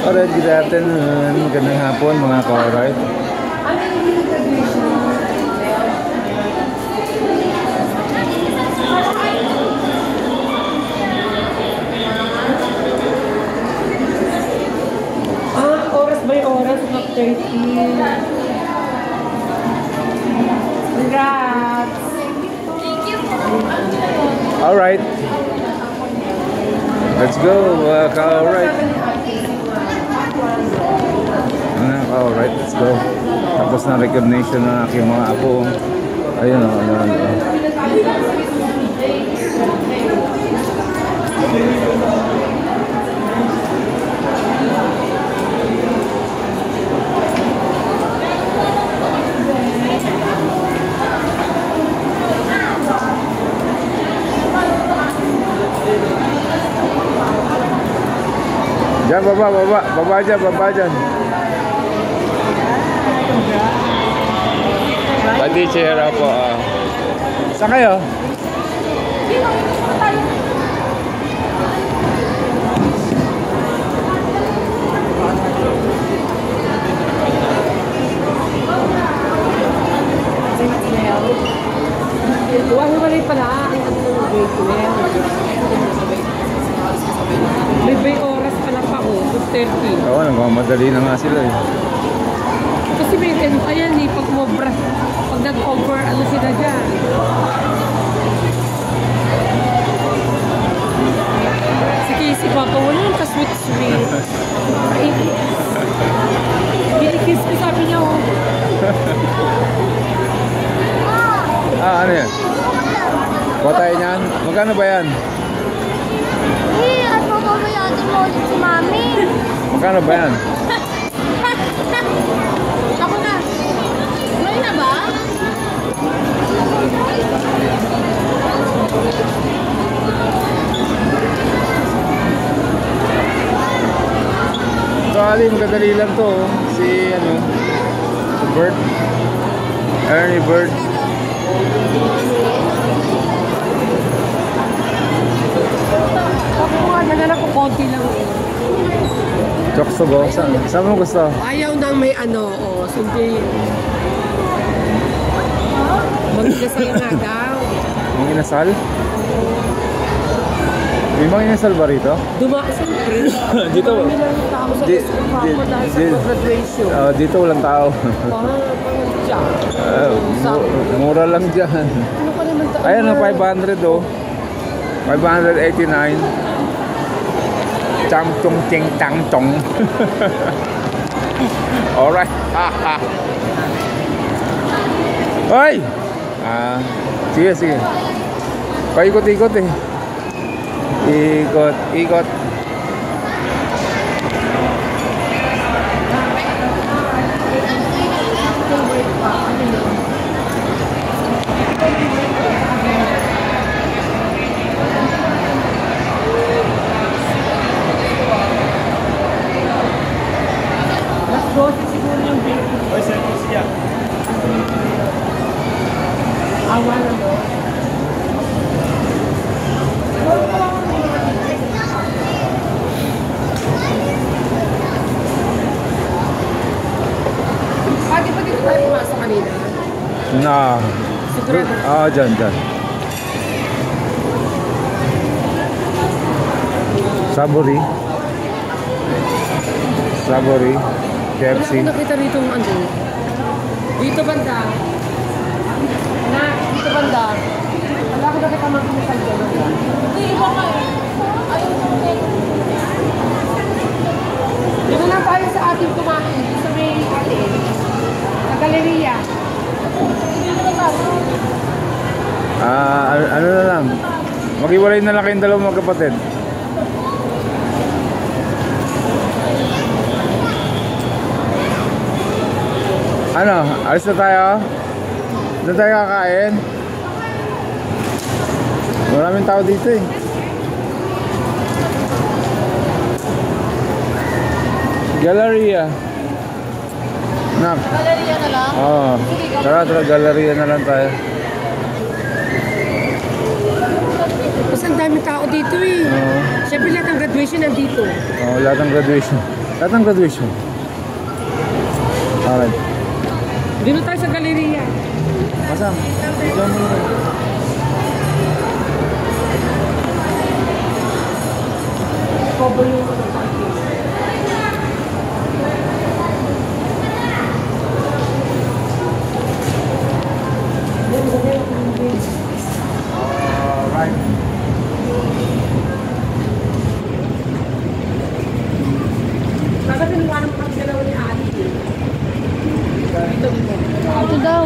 Alright, good afternoon. Magandang hapon mga ka-alright. Oras by oras, 13. Congrats! Thank you. Alright. Let's go mga ka-alright. Alright, let's go. Tapos na recognition ng aking mga apo. Ayun o, Diyan, baba dyan. Pati chair po. Saan kayo? Huwag-hiwalay pala ang grade 12. May bay oras pala pa o, 2:30. Oo, nagmamadali na nga sila eh. Kasi may ayan eh, pag mobra, pag nag-over, ano sila dyan? Si Papa, wala yung ka-sweet-sweet. Kinikis ko, sabi niya, oh. Ano yan? Kuha tayo niyan? Magkano ba yan? At papabayatin mo ulit si Mami. Magkano ba yan? Ako na. May na ba? So Ali, magkadali lang to. Si Bert. Ernie Bert. Ako nga, naghanap ko konti lang. Chokso go. Saan mo gusto? Ayaw nang may sundi. Mag-inasal nga daw. Mga inasal? May mga inasal ba rito? Siyempre. Dito. Marami lang yung tao sa school pa dahil sa graduation. Dito walang tao. Parang dyan. Mura lang dyan. Ano pa naman tayo? Ayan na, 500 oh. 589. Chang tong ting tang tong. Alright. Hoy! Sige. Paikot-ikot eh. Ikot. Siguro yung baby. Oy, sir, siya. Awan na mo. Pati pa dito tayo pumasok kanina. Dyan. Sabori. KFC. Wala ko nakita rito ang Dito banda. Dito banda. Wala ko nakita mga kumisal dyan. Hindi mo nga. Dito na tayo sa ating kumain. Sa may atin. Sa galeriya. Ano na lang. Mag-iwalay na lang kayong dalawang magkapatid. Alis na tayo? Doon tayo kakain? Maraming tao dito eh. Galleria. Galleria na lang? Oo. Tara, Galleria na lang tayo. Kasi ang dami tao dito eh. Oo. Siyempre lahat ng graduation nandito. Oo, lahat ng graduation. Lahat ng graduation. Alright. Dito tayo sa galeriya. Pasang. Diyan mo na. Cover yung parking. Alright. Bakit iniwanan mo kami dalawa ni Ali? Ito daw.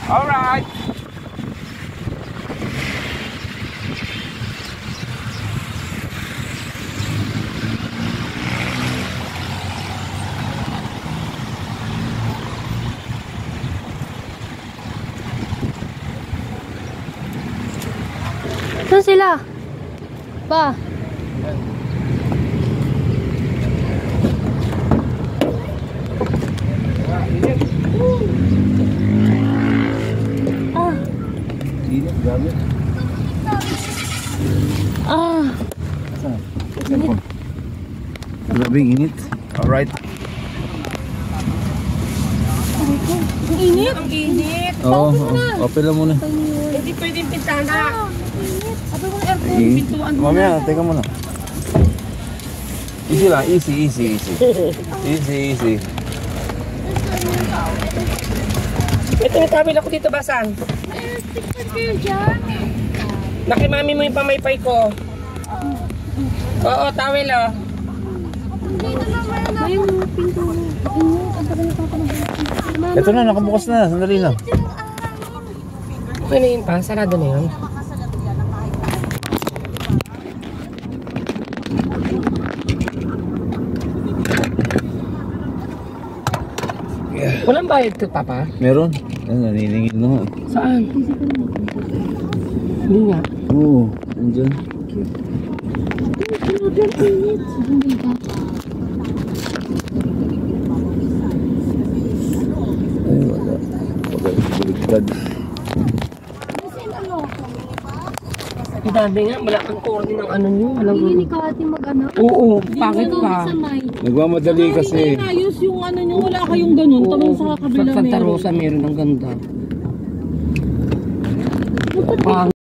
Alright. Saan sila? Pa. Ah. Init, grabe. Ah. Saan? Cellphone. Grabing init. Alright. Ang init. Ang init. Oo, open lang muna. Hindi pwedeng pintana. Sabi mo aircon. Pintuan mo Mamaya, teka muna. Easy lang, easy. Easy. Ito yung tawil ako dito, Basang. Ay, sticker kayo dyan. Nakimami mo yung pamaypay ko. Oo, tawil oh. Dito naman na. Ay, yung pinto. Ang tagal na pa. Ito na, nakabukas na. Sandali lang. Okay na yun pa, sarado na yun. Walang bayad to, Papa? Meron. Yan, naniningil na nga. Saan? Hindi nga. Oo, andyan. Ay, wala. Pagkaligtad. Ang dami nga, wala kang coordin ng ano nyo. Walang Hindi ni Kati mag-ano. Oo, bakit pa? Nagmamadali kasi. Ayos yung ano nyo, wala kayong ganun. Tanong sa kabila Santa meron. Rosa meron ng ganda.